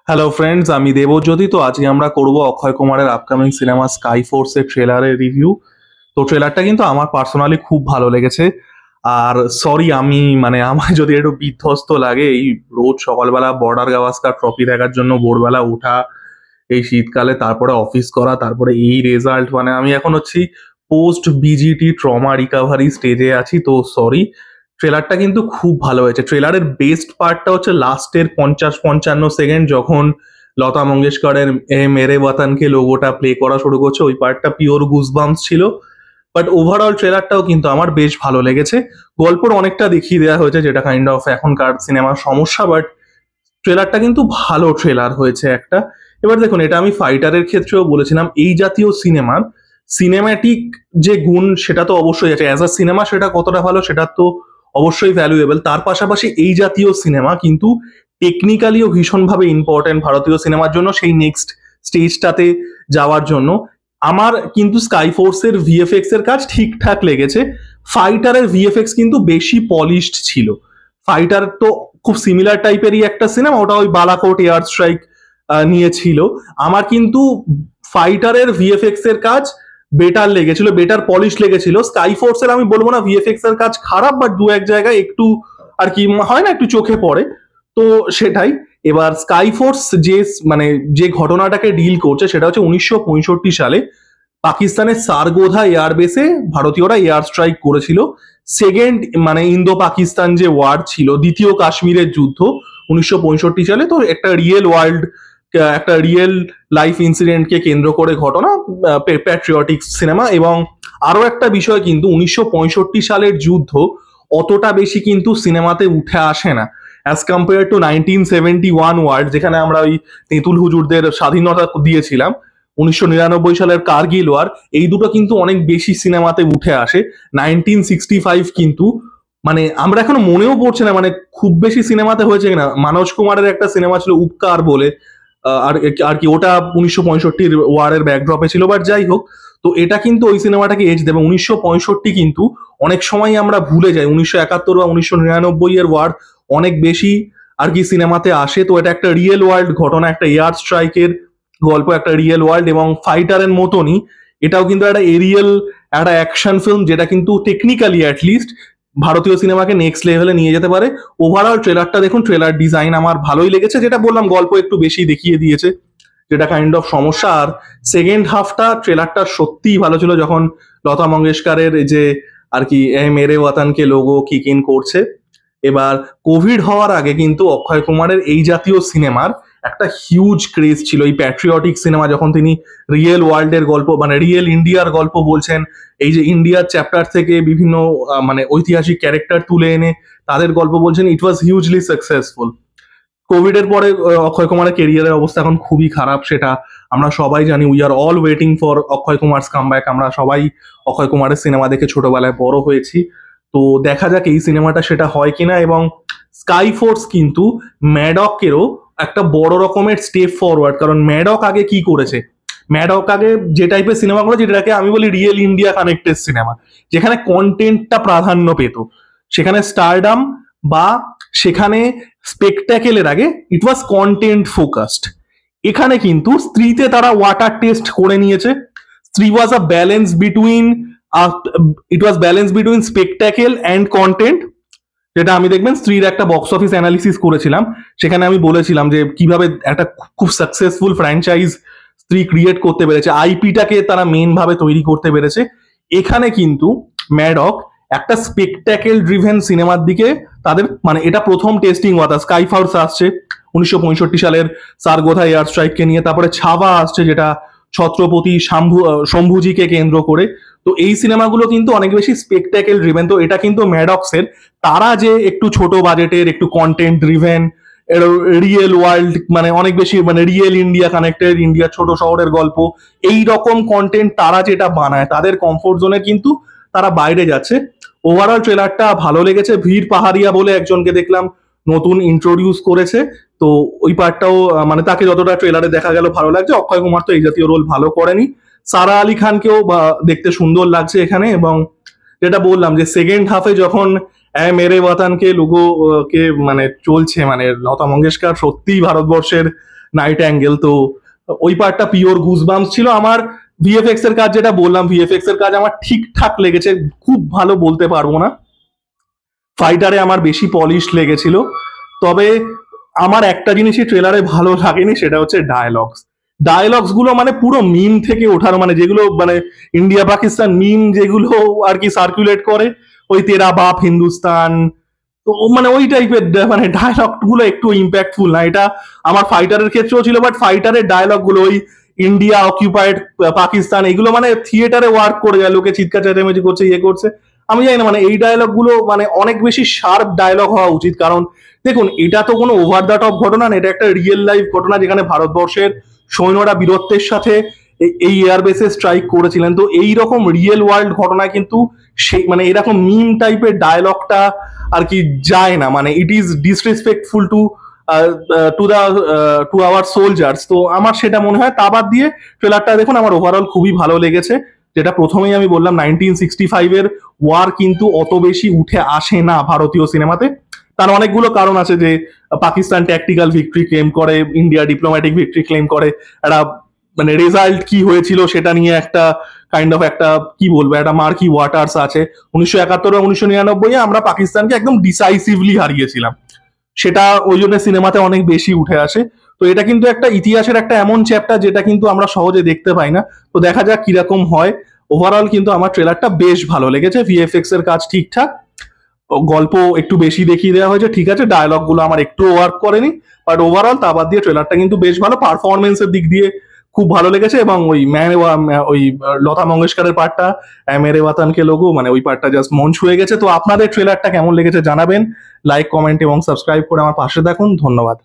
Hello friends, আমি দেবজ্যোতি। তো আজকে আমরা করব অক্ষয় কুমারের আপকামিং সিনেমা স্কাই ফোর্সের ট্রেলারের রিভিউ। তো ট্রেলারটা কিন্তু আমার পার্সোনালি খুব ভালো লেগেছে। আর সরি, আমি আমার যদি একটু বিধ্বস্ত লাগে এই রোজ সকালবেলা বর্ডার গাভাস্কার ট্রফি দেখার জন্য ভোরবেলা ওঠা, এই শীতকালে তারপরে অফিস করা, তারপরে এই রেজাল্ট, আমি এখন হচ্ছি পোস্ট বিজিটি ট্রমা রিকাভারি স্টেজে আছি। তো সরি, ট্রেলারটা কিন্তু খুব ভালো হয়েছে। ট্রেলারের বেস্ট পার্টটা হচ্ছে লাস্টের 50-55 সেকেন্ড, যখন লতা মঙ্গেশকরের এ মেরে ওয়াতানকে লোগোটা প্লে করা শুরু করছে, ওই পার্টটা পিওর গুজবাম্পস ছিল। বাট ওভারঅল ট্রেলারটাও কিন্তু আমার বেশ ভালো লেগেছে। গল্পর অনেকটা দেখিয়ে দেওয়া হয়েছে, যেটা কাইন্ড অফ এখনকার সিনেমার সমস্যা, বাট ট্রেলারটা কিন্তু ভালো ট্রেলার হয়েছে একটা। এবার দেখুন, এটা আমি ফাইটারের ক্ষেত্রেও বলেছিলাম, এই জাতীয় সিনেমার সিনেম্যাটিক যে গুণ সেটা তো অবশ্যই আছে। অ্যাজ আ সিনেমা সেটা কতটা ভালো সেটা তো অবশ্যই ভ্যালুয়েবল। তার পাশাপাশি এই জাতীয় সিনেমা কিন্তু টেকনিক্যালিও ভীষণভাবে ইম্পর্টেন্ট ভারতীয় সিনেমার জন্য, সেই নেক্সট স্টেজটাতে যাওয়ার জন্য। আমার কিন্তু স্কাই ফোর্সের ভিএফএক্স এর কাজ ঠিকঠাক লেগেছে। ফাইটারের ভিএফএক্স কিন্তু বেশি পলিশড ছিল। ফাইটার তো খুব সিমিলার টাইপেরই একটা সিনেমা, ওটা ওই বালাকোট এয়ার স্ট্রাইক নিয়েছিল। আমার কিন্তু ফাইটারের ভিএফএক্স এর কাজ বেটার লেগেছিল, বেটার পলিশ লেগেছিল। স্কাই ফোর্সের আমি বলবো না ভিএফএক্স এর কাজ খারাপ, বাট দু এক জায়গায় একটু আর কি হয় না, একটু চোখে পড়ে। তো সেটাই। এবার স্কাই ফোর্স যে যে ঘটনাটাকে ডিল করছে সেটা হচ্ছে 1965 সালে পাকিস্তানের সারগোধা এয়ারবেসে ভারতীয়রা এয়ার স্ট্রাইক করেছিল। সেকেন্ড ইন্দো পাকিস্তান যে ওয়ার ছিল, দ্বিতীয় কাশ্মীরের যুদ্ধ 1965 সালে। তো একটা রিয়েল লাইফ ইনসিডেন্টকে কেন্দ্র করে ঘটনা, প্যাট্রিয়টিক সিনেমা। এবং আরো একটা বিষয়, কিন্তু 1965 সালের যুদ্ধ অতটা বেশি কিন্তু সিনেমাতে উঠে আসে না অ্যাজ কম্পেয়ার টু 1971 ওয়ার, যেখানে আমরা ওই তেঁতুল হুজুরদের স্বাধীনতা দিয়েছিলাম। 1999 সালের কার্গিল ওয়ার, এই দুটো কিন্তু অনেক বেশি সিনেমাতে উঠে আসে। 1965 কিন্তু আমরা এখনো মনেও পড়ছে না খুব বেশি সিনেমাতে হয়েছে কিনা। মনোজ কুমারের একটা সিনেমা ছিল উপকার বলে, আর আর কি ওটা 1965 ওয়ারের ব্যাকড্রপে ছিল, বাট যাই হোক। তো এটা কিন্তু ওই সিনেমাটাকে এজ দেবে। 1965 কিন্তু অনেক সময় আমরা ভুলে যাই। 1971 বা 1999 এর ওয়ার অনেক বেশি আর কি সিনেমাতে আসে। তো এটা একটা রিয়েল ওয়ার্ল্ড ঘটনা, একটা এয়ার স্ট্রাইকের গল্প, একটা রিয়েল ওয়ার্ল্ড। এবং ফাইটারের মতনই এটাও কিন্তু একটা এরিয়াল, একটা অ্যাকশন ফিল্ম, যেটা কিন্তু টেকনিক্যালি অ্যাটলিস্ট ভারতীয় সিনেমাকে নেক্সট লেভেলে নিয়ে যেতে পারে। ওভারঅল ট্রেলারটা দেখুন, ট্রেলার ডিজাইন আমার ভালোই লেগেছে। যেটা বললাম, গল্প একটু বেশি দেখিয়ে দিয়েছে, যেটা কাইন্ড অফ সমস্যা। আর সেকেন্ড হাফটা ট্রেলারটা সত্যিই ভালো ছিল, যখন লতা মঙ্গেশকরের যে আর কি এ মেরে ওয়াতানকে লোগো কিক ইন করছে। এবার কোভিড হওয়ার আগে কিন্তু অক্ষয় কুমারের এই জাতীয় সিনেমার একটা হিউজ ক্রেজ ছিল। এই প্যাট্রিয়টিক সিনেমা, যখন তিনি রিয়েল ওয়ার্ল্ডের গল্প, রিয়েল ইন্ডিয়ার গল্প বলছেন, এই যে ইন্ডিয়ার চ্যাপ্টার থেকে বিভিন্ন ঐতিহাসিক ক্যারেক্টার তুলে এনে তাদের গল্প বলছেন, ইট ওয়াজ হিউজলি সাকসেসফুল। কোভিড এর পরে অক্ষয় কুমারের কেরিয়ারের অবস্থা এখন খুবই খারাপ, সেটা আমরা সবাই জানি। We are all waiting for Akshay Kumar's comeback. আমরা সবাই অক্ষয় কুমারের সিনেমা দেখে ছোটবেলায় বড় হয়েছি। তো দেখা যাক এই সিনেমাটা সেটা হয় কিনা। এবং স্কাই ফোর্স কিন্তু ম্যাডকেরও একটা বড় রকমের স্টেপ ফরওয়ার্ড। কারণ ম্যাডক আগে কি করেছে, ম্যাডক আগে যে টাইপের সিনেমা করেছে, যেটাকে আমি বলি রিয়েল ইন্ডিয়া কানেক্টেড সিনেমা, যেখানে কন্টেন্টটা প্রাধান্য পেত, সেখানে স্টারডাম বা সেখানে স্পেকটাকেলের আগে ইট ওয়াজ কন্টেন্ট ফোকাসড। এখানে কিন্তু স্ত্রীতে তারা ওয়াটার টেস্ট করে নিয়েছে। Story was a balance between it was balance between spectacle and content, যেটা আমি দেখবেন স্ত্রীর একটা বক্স অফিস অ্যানালিসিস করেছিলাম। সেখানে আমি বলেছিলাম যে কিভাবে একটা খুব সাকসেসফুল ফ্র্যাঞ্চাইজ স্ত্রী ক্রিয়েট করতে পেরেছে, আইপিটাকে তারা মেন ভাবে তৈরি করতে পেরেছে। এখানে কিন্তু ম্যাডক একটা স্পেকটাকেল ড্রিভেন সিনেমার দিকে তাদের এটা প্রথম টেস্টিং ওয়াটা। স্কাই ফোর্স আসছে 1965 সালের সারগোধা এয়ার স্ট্রাইককে নিয়ে, তারপরে ছাবা আসছে যেটা ছত্রপতি শম্ভুজিকে কেন্দ্র করে। তো এই সিনেমাগুলো কিন্তু অনেক বেশি স্পেকটাকেল ড্রিভেন। তো এটা কিন্তু ম্যাডক্সের, তারা যে একটু ছোট বাজেটের, একটু কন্টেন্ট ড্রিভেন, রিয়েল ওয়ার্ল্ড অনেক বেশি রিয়েল ইন্ডিয়া কানেক্টেড, ইন্ডিয়ার ছোট শহরের গল্প, এই রকম কন্টেন্ট তারা যেটা বানায়, তাদের কমফোর্ট জোনের কিন্তু তারা বাইরে যাচ্ছে। ওভারঅল ট্রেলারটা ভালো লেগেছে। ভীর পাহাড়িয়া বলে একজনকে দেখলাম নতুন ইন্ট্রোডিউস করেছে। তো ওই পার্টটাও তাকে যতটা ট্রেলারে দেখা গেল ভালো লাগছে। অক্ষয় কুমার তো এই জাতীয় রোল ভালো করেনি। সারা আলি খানকেও দেখতে সুন্দর লাগছে এখানে। এবং যেটা বললাম যে সেকেন্ড হাফে যখন মেরে ওয়াতানকে লোগো কে মানে চলছে, মানে লতা মঙ্গেশকর সত্যিই ভারতবর্ষের নাইট অ্যাঙ্গেল। তো ওই পার্টটা পিওর গুজবাম্পস ছিল। আমার ভিএফএক্স এর কাজ, যেটা বললাম, ভিএফএক্স এর কাজ আমার ঠিকঠাক লেগেছে, খুব ভালো বলতে পারবো না। ফাইটারে আমার বেশি পলিশ লেগেছিল। তবে আমার একটা জিনিসই ট্রেলারে ভালো লাগেনি, সেটা হচ্ছে ডায়লগস গুলো মানে পুরো মিম থেকে ওঠার, মানে যেগুলো মানে ইন্ডিয়া পাকিস্তান মিম যেগুলো আর কি সার্কুলেট করে, ওই তেরা বাপ হিন্দুস্তান, তো মানে ওই টাইপের মানে ডায়লগ গুলো একটু ইম্প্যাক্টফুল না। এটা আমার ফাইটারের ক্ষেত্রেও ছিল, বাট ফাইটারের ডায়লগ গুলো ওই ইন্ডিয়া অকিউপাইড পাকিস্তান, এগুলো মানে থিয়েটারে ওয়ার্ক করে যায়, লোকে চিৎকার চেঁচামেচি করছে, ইয়ে করছে। আমি জানি না, মানে এই ডায়লগ গুলো মানে অনেক বেশি শার্প ডায়লগ হওয়া উচিত। কারণ দেখুন, এটা তো কোনো ওভার দ্য টপ ঘটনা না, এটা একটা রিয়েল লাইফ ঘটনা, যেখানে ভারতবর্ষের সৈন্যরা বীরত্বের সাথে এই এয়ারবেসে স্ট্রাইক করেছিলেন। তো এই রকম রিয়েল ওয়ার্ল্ড ঘটনায় কিন্তু সেই মানে এরকম মিম টাইপের ডায়লগটা আর কি যায় না, মানে it is disrespectful to our soldiers. তো আমার সেটা মনে হয়। তা বাদ দিয়ে ট্রেলারটা দেখুন, আমার ওভারঅল খুবই ভালো লেগেছে। যেটা প্রথমেই আমি বললাম, 1965 এর ওয়ার কিন্তু অত বেশি উঠে আসে না ভারতীয় সিনেমাতে। তার অনেকগুলো কারণ আছে, যে পাকিস্তান ট্যাকটিক্যাল ভিক্টরি ক্লেম করে, ইন্ডিয়া ডিপ্লোম্যাটিক ভিক্টরি ক্লেম করে, একটা মানে রেজাল্ট কি হয়েছিল সেটা নিয়ে একটা কাইন্ড অফ একটা কি বলবো, একটা মার্কি ওয়াটার্স আছে। 1971 ও 1999 আমরা পাকিস্তানকে একদম ডিসাইসিভলি হারিয়েছিলাম, সেটা ওই জন্য সিনেমাতে অনেক বেশি উঠে আসে। তো এটা কিন্তু একটা ইতিহাসের একটা এমন চ্যাপ্টার, যেটা কিন্তু আমরা সহজে দেখতে পাই না। তো দেখা যাক কিরকম হয়। ওভারঅল কিন্তু আমার ট্রেলারটা বেশ ভালো লেগেছে। ভিএফএক্স এর কাজ ঠিকঠাক, গল্প একটু বেশি দেখিয়ে দেওয়া হয়েছে, ঠিক আছে, ডায়লগ গুলো আমার একটু ওয়ার্ক করেনি, বাট ওভারঅল তা বাদ দিয়ে ট্রেলারটা কিন্তু বেশ ভালো। পারফরমেন্সের দিক দিয়ে খুব ভালো লেগেছে, এবং ওই লতা মঙ্গেশকরের পার্টটা, মেরে ওয়াতানকে লোগো, মানে ওই পার্টটা জাস্ট মন ছুঁয়ে গেছে। তো আপনাদের ট্রেলারটা কেমন লেগেছে জানাবেন, লাইক, কমেন্ট এবং সাবস্ক্রাইব করে আমার পাশে থাকুন। ধন্যবাদ।